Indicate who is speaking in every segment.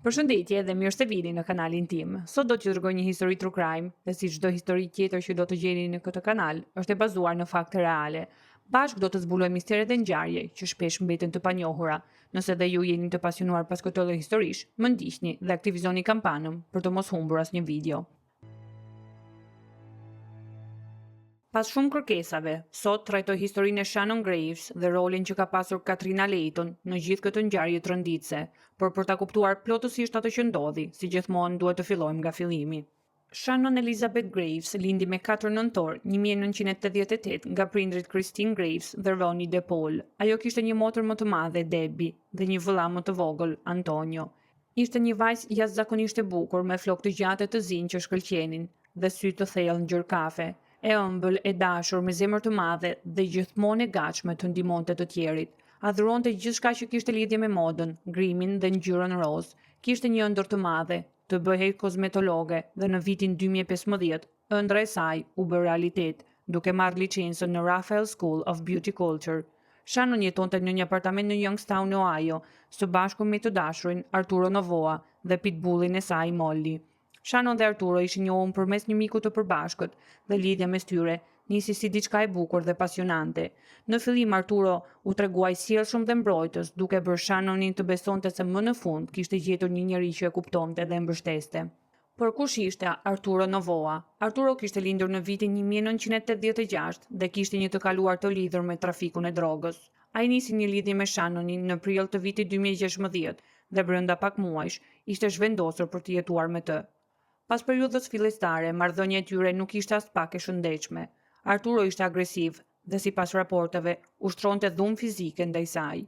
Speaker 1: Përshëndetje dhe mirë se vini në kanalin tim. Sot do t'ju dërgoj një histori true crime, dhe si çdo histori tjetër që do të gjeni në këtë kanal, është e bazuar në fakte reale. Bashk do të zbuloj misteret e ngjarje që shpesh mbeten të panjohura. Nëse dhe ju jeni të pasionuar pas këto lloj historish, më ndiqni dhe aktivizoni kampanën për të mos humbur asnjë video. Pas shumë kërkesave, sot trajtoj historinë e Shannon Graves dhe rolin që ka pasur Katrina Layton në gjithë këtë ngjarje të rënditse, por për ta kuptuar plotësisht atë që ndodhi, si gjithmonë duhet të fillojmë nga fillimi. Shannon Elizabeth Graves lindi me 4 nëntor 1988 nga prindrit Christine Graves dhe Ronnie DePaul. Ajo kishte një motër më të madhe, Debbie, dhe një vëlla më të vogël, Antonio. Ishte një vajzë jashtëzakonisht e bukur me flokë të gjata të zinj që shkëlqenin dhe sy të thellë ngjyrë kafe. E ëmbël, e dashur, me zemër të madhe dhe gjithmonë e gatshme të ndihmonte të tjerit. Adhuronte gjithçka që kishte lidhje me modën, grimin dhe ngjyrën roz. Kishte një ëndër të madhe, të bëhej kozmetologe dhe në vitin 2015, ëndra e saj u bë realitet, duke marrë licencën në Raphael School of Beauty Culture. Shannon jetonte në një apartament në Youngstown, Ohio, së bashku me të dashurin Arturo Novoa dhe pitbullin e saj Molly. Shannon dhe Arturo ishin njohur përmes një miku të përbashkët dhe lidhja mes tyre nisi si diçka e bukur dhe pasionante. Në fillim Arturo u tregua i sjellshëm dhe mbrojtës, duke bërë Shannonin të besonte se më në fund kishte gjetur një njerëz që e kuptonte dhe e mbështeste. Por kush ishte Arturo Novoa? Arturo kishte lindur në vitin 1986 dhe kishte një të kaluar të lidhur me trafikun e drogës. Ai nisi një lidhje me Shannonin në prill të vitit 2016 dhe brenda pak muajsh ishte zhvendosur për të jetuar me të. Pas periudhës fillestare, marrëdhënia e tyre nuk ishte as pak e shëndetshme. Arturo ishte agresiv dhe sipas raporteve ushtronte dhunë fizike ndaj saj.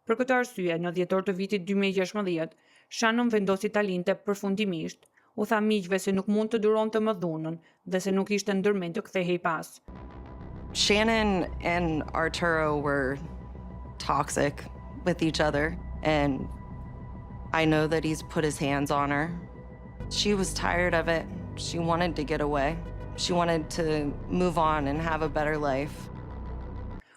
Speaker 1: Për këtë arsye, në dhjetor të vitit 2016, Shannon vendosi ta linte përfundimisht. U tha miqve se nuk mund të duronte më dhunën dhe se nuk ishte ndërmend të kthehej pas.
Speaker 2: Shannon and Arturo were toxic with each other, and I know that he's put his hands on her. She was tired of it. She wanted to get away. She wanted to move on and have a better life.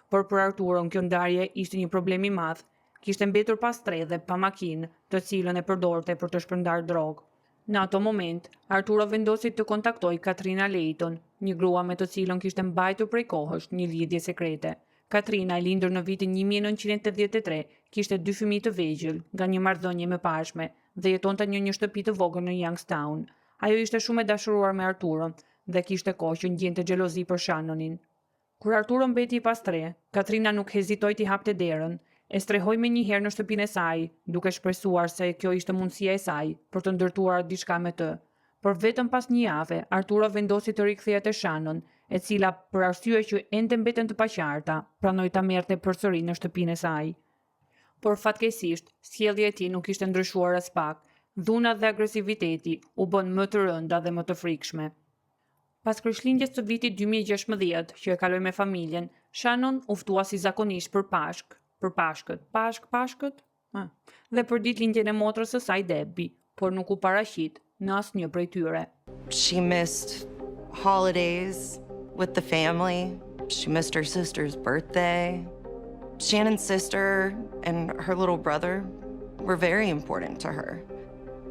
Speaker 1: Por për Arturo kjo ndarje ishte një problem i madh. Kishte mbetur pa stre dhe pa makinë, të cilën e përdorte për të shpërndarë drogë. Në ato moment, Arturo vendosi të kontaktoj Katrina Layton, një grua me të cilën kishte mbajtur prej kohësh një lidhje sekrete. Katrina, e lindur në vitin 1983, kishte 2 fëmijë të vegjël nga një marrëdhënie më parshme dhe jetonte në një shtëpi të vogël në Youngstown. Ajo ishte shumë e dashuruar me Arturon dhe kishte kohë që ndjente xhelozi për Shannonin. Kur Arturo mbeti i pastre, Katrina nuk hezitoi t'i hapte derën, e strehoi menjëherë në shtëpinë e saj, duke shpresuar se kjo ishte mundësia e saj për të ndërtuar diçka me të. Por vetëm pas një jave, Arturo vendosi të rikthehej te Shannon, e cila për arsye që ende mbeten të paqarta, pranoi ta merrte përsëri në shtëpinë e saj. Por fatkeqësisht, sjellja e tij nuk ishte ndryshuar as pak. Dhuna dhe agresiviteti u bën më të rënda dhe më të frikshme. Pas krishtlindjes së vitit 2016, që e kaloi me familjen, Shannon u ftua si zakonisht për Pashkët, dhe për ditëlindjen e motrës së saj Debbie, por nuk u paraqit në asnjë prej tyre.
Speaker 2: She missed holidays with the family. She missed her sister's birthday. Shannon's sister and her little brother were very important to her.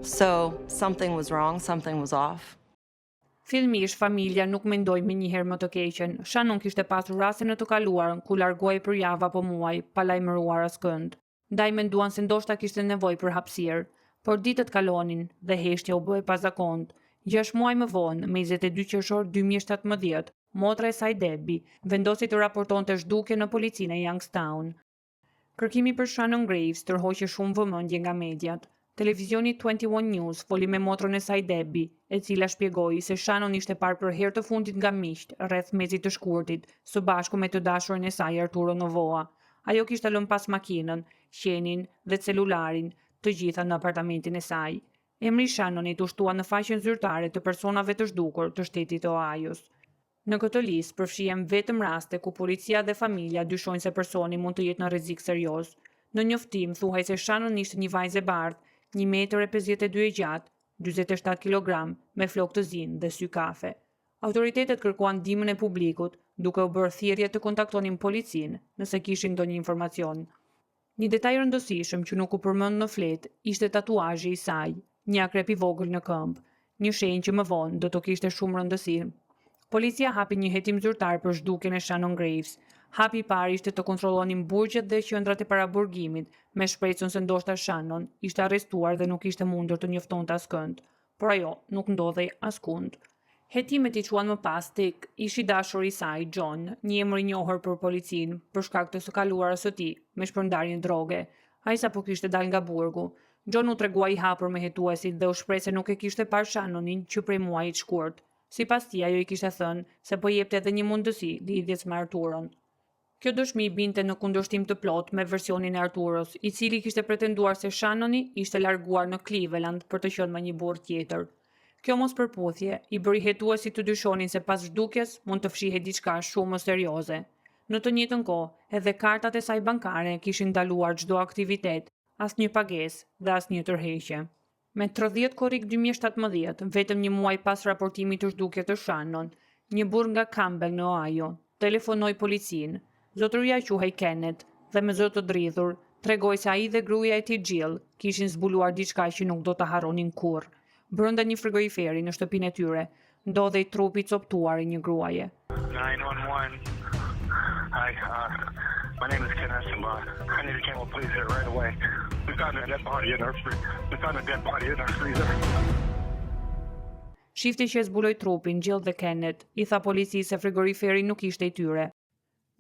Speaker 2: So something was wrong, something was off.
Speaker 1: Filmisht, familja nuk mendoi menjëherë më të keqen. Shannon kishte pasur raste në të kaluarën ku largohej për javë apo muaj, pa lajmëruar askënd. Ndaj menduan se ndoshta kishte nevojë për hapësirë, por ditët kalonin dhe heshtja u bë e pazakont. 6 muaj më vonë, me 22 qershor 2017, motra e saj Debbie vendosi të raportonte zhdukje në policinë e Youngstown. Kërkimi për Shannon Graves tërhoqi shumë vëmendje nga mediat. Televizioni 21 News foli me motrën e saj Debbie, e cila shpjegoi se Shannon ishte parë për herë të fundit nga miqt rreth mezit të shkurtit, së bashku me të dashurin e saj Arturo Novoa. Ajo kishte lënë pas makinën, qenin dhe celularin, të gjitha në apartamentin e saj. Emri Shannonit u shtua në faqen zyrtare të personave të zhdukur të shtetit të Ohio's. Në këtë listë përfshihen vetëm raste ku policia dhe familja dyshojnë se personi mund të jetë në rrezik serioz. Në njoftim thuhej se Shannon ishte një vajzë e bardhë, 1,52 m e gjatë, 47 kg, me flokë të zi dhe sy kafe. Autoritetet kërkuan ndihmën e publikut, duke u bërë thirrje të kontaktonin policinë nëse kishin ndonjë informacion. Një detaj rëndësishëm që nuk u përmend në flet ishte tatuazhi i saj, një akrep i vogël në këmbë, një shenjë që më vonë do të kishte shumë rëndësi. Policia hapi një hetim zyrtar për zhdukjen e Shannon Graves. Hapi i parë ishte të kontrollonin burgjet dhe qendrat e paraburgimit, me shpresën se ndoshta Shannon ishte arrestuar dhe nuk ishte mundur të njoftonte askënd, por ajo nuk ndodhej askund. Hetimet i quan më pas tek ishi dashur i saj, John, një emër i njohur për policinë për shkak të së kaluarës së tij me shpërndarjen droge. Ai sapo kishte dalë nga burgu. John u tregua i hapur me hetuesit dhe u shpreh se nuk e kishte parë Shannonin që prej muajit shkurt. Sipas tij, ajo i kishte thënë se po jepte edhe një mundësi lidhjes me Arturon. Kjo dëshmi binte në kundërshtim të plot me versionin e Arturos, i cili kishte pretenduar se Shannoni ishte larguar në Cleveland për të qenë me një burr tjetër. Kjo mospërputhje i bëri hetuesit të dyshonin se pas zhdukjes mund të fshihej diçka shumë më serioze. Në të njëjtën kohë, edhe kartat e saj bankare kishin ndaluar çdo aktivitet, asnjë pagesë dhe asnjë tërheqje. Me 30 korrik 2017, vetëm një muaj pas raportimit të zhdukjes të Shannon, një burr nga Campbell në Ohio telefonoi policinë. Zotëria quhej Kenneth dhe me zot të dridhur tregoi se ai dhe gruaja e tij Jill kishin zbuluar diçka që nuk do ta harronin kurrë. Brenda një frigoriferi në shtëpinë e tyre ndodhej trupi i coptuar i një gruaje.
Speaker 3: 911. Hi, my name is Ken Essenbach. I need a Campbell police here right away. We found a dead body in our freezer.
Speaker 1: Shifti që e zbuloi trupin, Jill dhe Kenneth, i tha policisë se frigoriferi nuk ishte i tyre.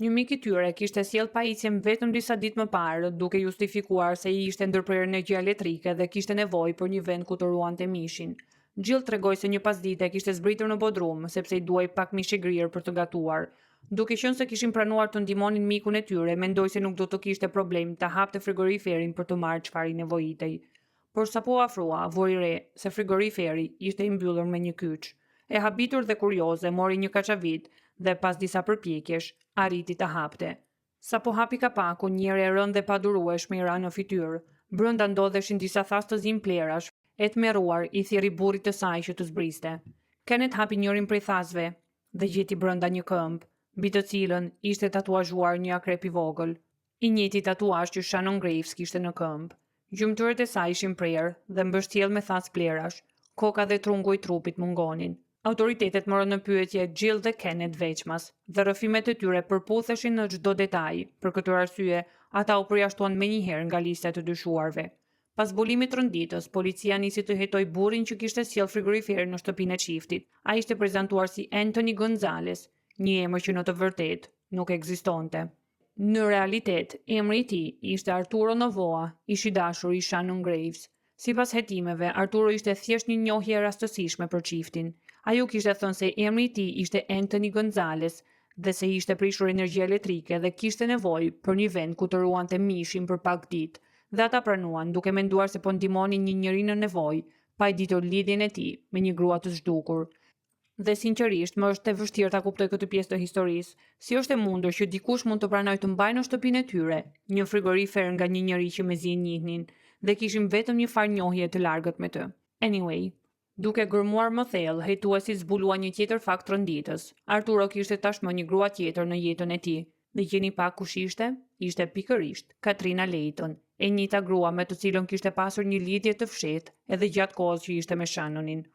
Speaker 1: Një mik i tyre kishte sjell pajisjen vetëm disa ditë më parë, duke justifikuar se i ishte ndërprerë energji elektrike dhe kishte nevojë për një vend ku të ruante mishin. Jill tregoi se një pasdite kishte zbritur në Bodrum sepse i duhej pak mish i grirë për të gatuar. Duke qenë se kishin pranuar të ndihmonin mikun e tyre, mendoi se nuk do të kishte problem ta hapte frigoriferin për të marrë çfarë i nevojitej. Por sapo afrua, vuri re se frigoriferi ishte i mbyllur me një kyç. E habitur dhe kurioze, mori një kaçavit dhe pas disa përpjekjesh arriti ta hapte. Sapo hapi kapakun, njëri e rënë dhe padurueshme i ra në fytyrë. Brenda ndodheshin disa thastëzim plerash, e tmerruar i thirri burrit të saj që të zbriste. Kenneth hapi njërin prej thasve dhe gjeti brenda një këmbë, mbi të cilën ishte tatuazhuar një akrep i vogël, i njëjti tatuazh që Shannon Graves kishte në këmbë. Gjymtyrët e saj ishin prerë dhe mbështjell me thas plerash, koka dhe trungu i trupit mungonin. Autoritetet morën në pyetje Jill dhe Kenneth veçmas, dhe rrëfimet e tyre përputheshin në çdo detaj. Për këtë arsye, ata u përjashtuan menjëherë nga lista e të dyshuarve. Pas zbulimit të rënditës, policia nisi të hetoj burrin që kishte sjell frigoriferin në shtëpinë e çiftit. Ai ishte prezantuar si Anthony Gonzalez, një emër që në të vërtetë nuk ekzistonte. Në realitet, emri i tij ishte Arturo Novoa, ishi dashur i Shannon Graves. Sipas hetimeve, Arturo ishte thjesht një njohje e rastësishme për çiftin. Ai u kishte thënë se emri i tij ishte Anthony Gonzalez dhe se ishte prishur energji elektrike dhe kishte nevojë për një vend ku të ruante mishin për pak ditë. Dhe ata pranuan, duke menduar se po ndihmonin një njerëz në nevojë, pa e ditur lidhjen e tij me një grua të zhdukur. Dhe sinqerisht, më është e vështirë ta kuptoj këtë pjesë të historisë. Si është e mundur që dikush mund të pranojë të mbajë në shtëpinë e tyre një frigorifer nga një njerëz që mezi e njihnin dhe kishin vetëm një farë njohje të largët me të. Anyway, duke gërmuar më thellë, hetuesi zbulua një tjetër fakt rënditës. Arturo kishte tashmë një grua tjetër në jetën e tij. Dhe gjeni pak kush ishte? Ishte pikërisht Katrina Layton, e njëjta grua me të cilën kishte pasur një lidhje të fshehtë edhe gjatë kohës që ishte me Shannonin.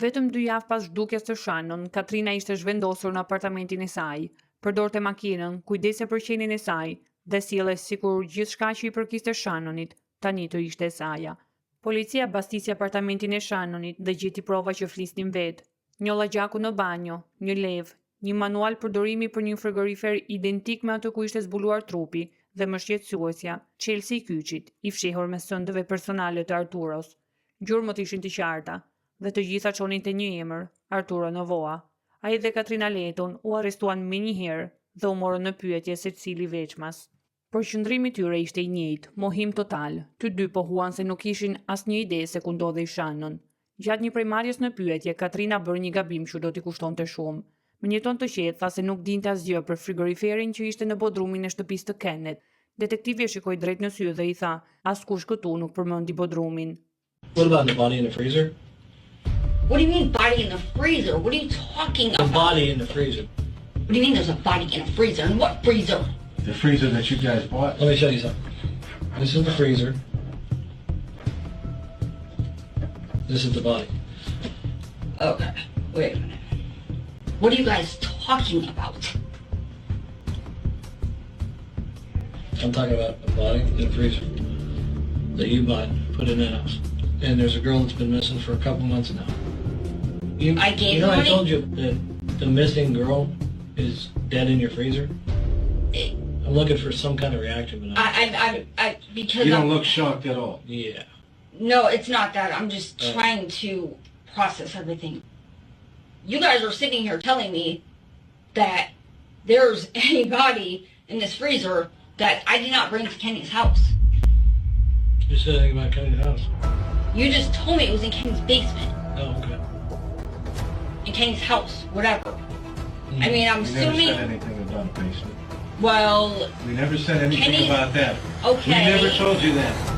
Speaker 1: Vetëm 2 javë pas zhdukjes të Shannon, Katrina ishte zhvendosur në apartamentin e saj, përdorte makinën, kujdese për qenin e saj dhe sjellej sikur gjithçka që i përkiste Shannonit tani të ishte e saja. Policia bastisi apartamentin e Shannonit dhe gjeti prova që flisnin vetë. Një llaxhaku në banjo, një lev, një manual përdorimi për një frigorifer identik me atë ku ishte zbuluar trupi dhe më shqetësuesja, çelësi i kyçit, i fshehur me sëndëve personale të Arturos. Gjurmët ishin të qarta dhe të gjitha çonin te një emër, Arturo Novoa. Ai dhe Katrina Layton u arrestuan menjëherë dhe u morën në pyetje secili veçmas. Por qëndrimi i tyre ishte i njëjtë, mohim total. Të dy pohuan se nuk kishin asnjë ide se ku ndodhej Shannon. Gjatë një prejmarrjes në pyetje, Katrina bëri një gabim që do t'i kushtonte shumë. Me një ton të qetë tha se nuk dinte asgjë për frigoriferin që ishte në bodrumin e shtëpisë të Kenneth. Detektivi e shikoi drejt në sy dhe i tha, askush këtu nuk përmendi bodrumin.
Speaker 4: What about the body in the freezer?
Speaker 5: What do you mean body in the freezer? What are you talking
Speaker 4: The
Speaker 5: about?
Speaker 4: body in the freezer.
Speaker 5: What do you mean there's a body in a freezer? In what freezer?
Speaker 6: The freezer that you guys bought.
Speaker 4: Let me show you something. This is the freezer. This is the body.
Speaker 5: Okay, wait a minute. What are you guys talking about?
Speaker 4: I'm talking about a body in a freezer that you bought, put in that house. And there's a girl that's been missing for a couple months now.
Speaker 5: I gave
Speaker 4: You know,
Speaker 5: the
Speaker 4: I
Speaker 5: money?
Speaker 4: told you that the missing girl is dead in your freezer. I'm looking for some kind of reaction, but
Speaker 5: Because
Speaker 6: You don't
Speaker 5: I'm,
Speaker 6: look shocked at all.
Speaker 4: yeah.
Speaker 5: no, it's not that. I'm just trying to process everything. You guys are sitting here telling me that there's a body in this freezer that I did not bring to Kenny's house.
Speaker 4: You said anything about Kenny's house?
Speaker 5: You just told me it was in Kenny's basement,
Speaker 4: Oh, okay.
Speaker 5: in Kenny's house, whatever. I mean, I'm
Speaker 6: We never
Speaker 5: assuming.
Speaker 6: said anything about basement.
Speaker 5: Well,
Speaker 6: We never said anything
Speaker 5: Kenny-
Speaker 6: about that.
Speaker 5: okay.
Speaker 6: We never told you that.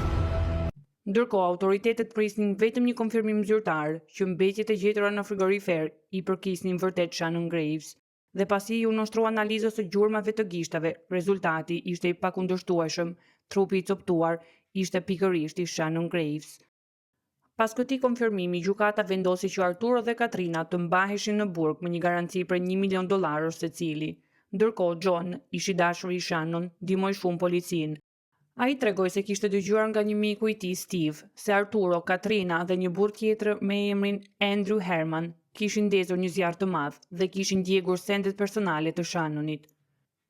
Speaker 1: Ndërkohë, autoritetet prisnin vetëm një konfirmim zyrtar që mbetjet e gjetura në frigorifer i përkisnin vërtet Shannon Graves, dhe pasi u noshtrua analizës së gjurmave të gishtave, rezultati ishte i pakundërshtueshëm, trupi i coptuar ishte pikërisht i Shannon Graves. Pas këtij konfirmimi, gjykata vendosi që Arturo dhe Katrina të mbaheshin në burg me një garanci për $1 milion secili. Ndërkohë, John, ish i dashuri i Shannon, ndihmoi shumë policinë. Ai tregoi se kishte dëgjuar nga një miku i tij, Steve, se Arturo, Katrina dhe një burr tjetër me emrin Andrew Herman kishin ndezur një zjarr të madh dhe kishin djegur sendet personale të Shannonit.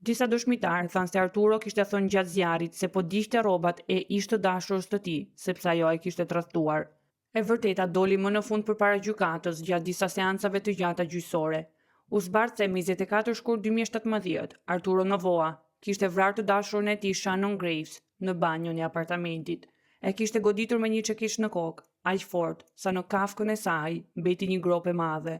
Speaker 1: Disa dëshmitar thanë se Arturo kishte thënë gjatë zjarrit se po diqte rrobat e ish të dashurës të tij, sepse ajo e kishte tradhtuar. E vërteta doli më në fund përpara gjykatës gjatë disa seancave të gjata gjyqësore. U zbardh se 24 shkurt 2017, Arturo Novoa kishte vrarë të dashurën e tij Shannon Graves në banjon e apartamentit. E kishte goditur me një çekish në kokë, aq fort sa në kafkën e saj mbeti një grop e madhe.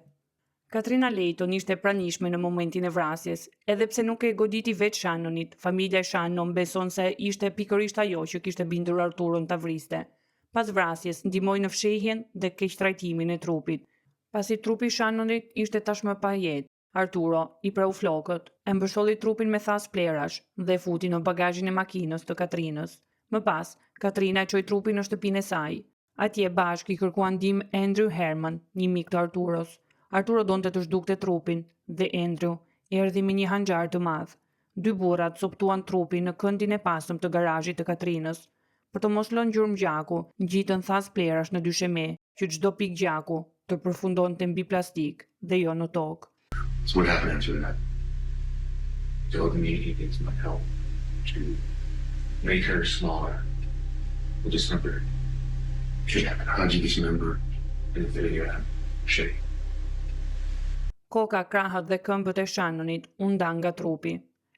Speaker 1: Katrina Layton ishte pranishme në momentin e vrasjes, edhe pse nuk e goditi vetë Shannonit, familja e Shannon beson se ishte pikërisht ajo që kishte bindur Arturon ta vriste. Pas vrasjes ndihmoi në fshehjen dhe keqtrajtimin e trupit. Pasi trupi i Shannonit ishte tashmë pa jetë, Arturo i preu flokët, e mbësholli trupin me thas plerash dhe futi në bagazhin e makinës të Katrinës. Më pas, Katrina e çoi trupin në shtëpinë e saj. Atje bashkë i kërkuan ndihmë Andrew Herman, një mik të Arturos. Arturo donte të zhdukte trupin dhe Andrew erdhi me një hanxar të madh. Dy burrat coptuan trupin në këndin e pasëm të garazhit të Katrinës. Për të mos lënë gjurmë gjaku, ngjitën thas plerash në dysheme që çdo pikë gjaku të përfundonte mbi plastik dhe jo në tokë.
Speaker 7: So what happened after that? Told me he needs my help to make her smaller. We'll discover shit happened. How'd you dismember in the video? Shit.
Speaker 1: Koka, krahët dhe këmbët e Shannonit u ndan nga trupi.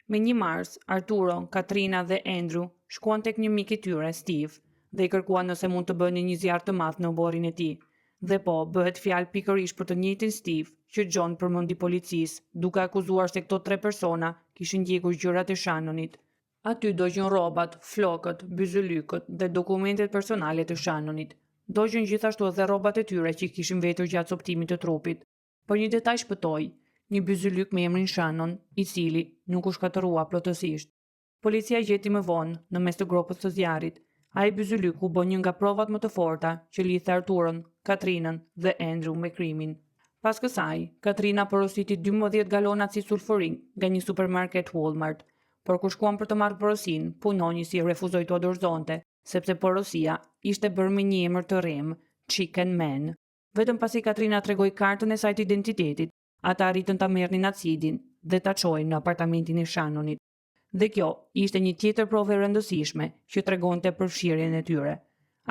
Speaker 1: Me 1 mars, Arturo, Katrina dhe Andrew shkuan tek një mik i tyre, Steve, dhe i kërkuan nëse mund të bënin një zjarr të madh në oborrin e tij. Dhe po, bëhet fjalë pikërisht për të njëjtin Steve që John përmendi policisë, duke akuzuar se këto 3 persona kishin ndjekur gjërat e Shannonit. Aty dogjën rrobat, flokët, byzylykët dhe dokumentet personale të Shannonit. Dogjën gjithashtu edhe rrobat e tyre që kishin vetur gjatë coptimit të trupit. Por një detaj shpëtoi, një byzylyk me emrin Shannon, i cili nuk u shkatërrua plotësisht. Policia gjeti më vonë, në mes të gropës së zjarrit. Ai byzylyk u bë një nga provat më të forta që lidhte Arturon, Katrinën dhe Andrew me krimin. Pas kësaj, Katrina porositi 12 galona si sulfurin nga një supermarket Walmart, por kur shkuan për të marrë porosin, punonjësi refuzoi t'u dorëzonte, sepse porosia ishte bërë me një emër të rrem, Chicken Man. Vetëm pasi Katrina tregoi kartën e saj të identitetit, ata arritën ta merrnin acidin dhe ta çojnë në apartamentin e Shannonit. Dhe kjo ishte një tjetër provë e rëndësishme që tregonte për fshirjen e tyre.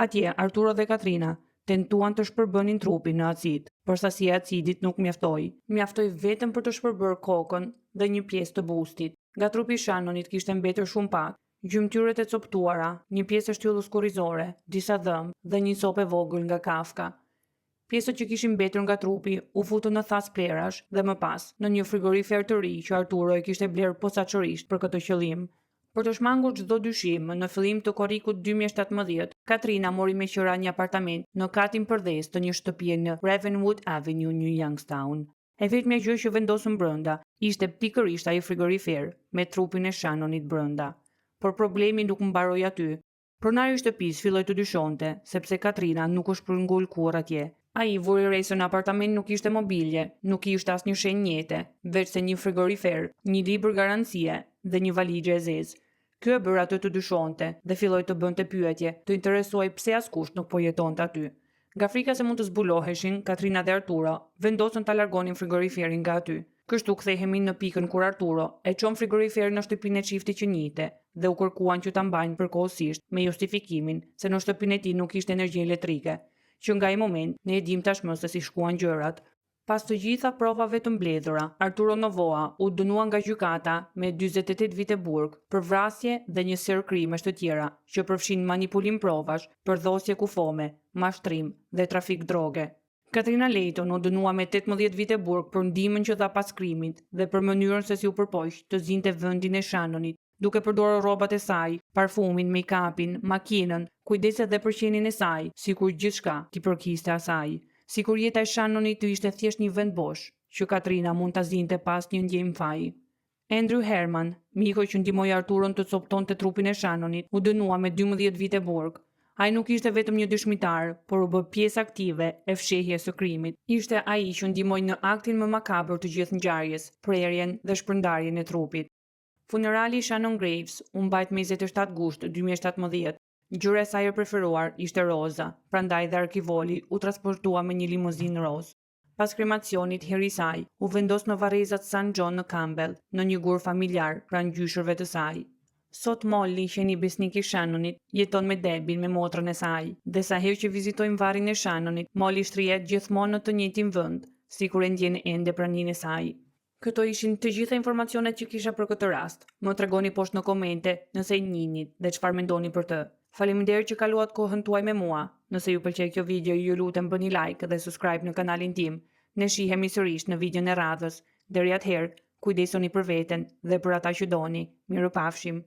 Speaker 1: Atje, Arturo dhe Katrina tentuan të shpërbënin trupin në acid, por sasia e acidit nuk mjaftoi. Mjaftoi vetëm për të shpërbërë kokën dhe një pjesë të bustit. Nga trupi i Shannonit kishte mbetur shumë pak, gjymtyret e coptuara, një pjesë e shtyllës kurrizore, disa dhëmb dhe një copë e vogël nga kafka. Pjesët që kishin mbetur nga trupi u futën në thas plerash dhe më pas në një frigorifer të ri që Arturo e kishte blerë posaçërisht për këtë qëllim. Për të shmangur çdo dyshim, në fillim të korrikut 2017, Katrina mori me qira një apartament në katin përdhes të një shtëpie në Ravenwood Avenue, New Youngstown. E vetmja gjë që vendosën brenda ishte pikërisht ai frigorifer me trupin e Shannonit brenda. Por problemi nuk mbaroi aty. Pronari i shtëpisë filloi të dyshonte, sepse Katrina nuk është përngull kurrë atje. Ai vuri re se në apartament nuk ishte mobilje, nuk ishte asnjë shenjë njete, veçse një frigorifer, një libër garancie dhe një valixhe e zezë. Ky e bëri atë të dyshonte dhe filloi të bënte pyetje, të interesuaj pse askush nuk po jetonte aty. Nga frika se mund të zbuloheshin, Katrina dhe Arturo vendosën ta largonin frigoriferin nga aty. Kështu kthehemi në pikën kur Arturo e çon frigoriferin në shtëpinë e çiftit që njihte dhe u kërkuan që ta mbajnë përkohësisht me justifikimin se në shtëpinë e tij nuk ishte energji elektrike, që nga ai moment ne e dim tashmë se si shkuan gjërat. Pas të gjitha provave të mbledhura, Arturo Novoa u dënua nga gjykata me 48 vite burg për vrasje dhe një serë krimesh të tjera, që përfshin manipulim provash, përdhosje kufome, mashtrim dhe trafik droge. Katrina Layton u dënua me 18 vite burg për ndihmën që dha pas krimit dhe për mënyrën se si u përpoq të zinte vendin e Shannonit, duke përdorur rrobat e saj, parfumin, make-upin, makinën, kujdeset dhe përqenien e saj, sikur gjithçka t'i përkiste asaj. Sikur jeta e Shannonit të ishte thjesht një vend bosh, që Katrina mund ta zinte pas një ndjejm faji. Andrew Herman, miku që ndihmoi Arturon të coptonte trupin e Shannonit, u dënua me 12 vite burg. Ai nuk ishte vetëm një dëshmitar, por u bë pjesë aktive e fshehjes së krimit. Ishte ai që ndihmoi në aktin më makabër të gjithë ngjarjes, prerjen dhe shpërndarjen e trupit. Funerali i Shannon Graves u mbajt me 27 gusht 2017. Ngjyra e saj e preferuar ishte roza, prandaj dhe arkivoli u transportua me një limuzinë roz. Pas kremacionit, hiri i saj u vendos në varrezat St. John në Campbell, në një gur familjar pranë gjyshërve të saj. Sot Molly, që një besnik i Shannonit, jeton me Debin me motrën e saj, dhe sa herë që vizitojmë varrin e Shannonit, Molly shtrihet gjithmonë në të njëjtin vend, sikur e ndjen ende praninë e saj. Këto ishin të gjitha informacionet që kisha për këtë rast. Më tregoni poshtë në komente nëse i njihni dhe çfarë mendoni për të. Faleminderit që kaluat kohën tuaj me mua. Nëse ju pëlqej kjo video, ju lutem bëni like dhe subscribe në kanalin tim. Ne shihemi sërish në videon e radhës. Deri atëherë, kujdesuni për veten dhe për ata që doni. Mirupafshim.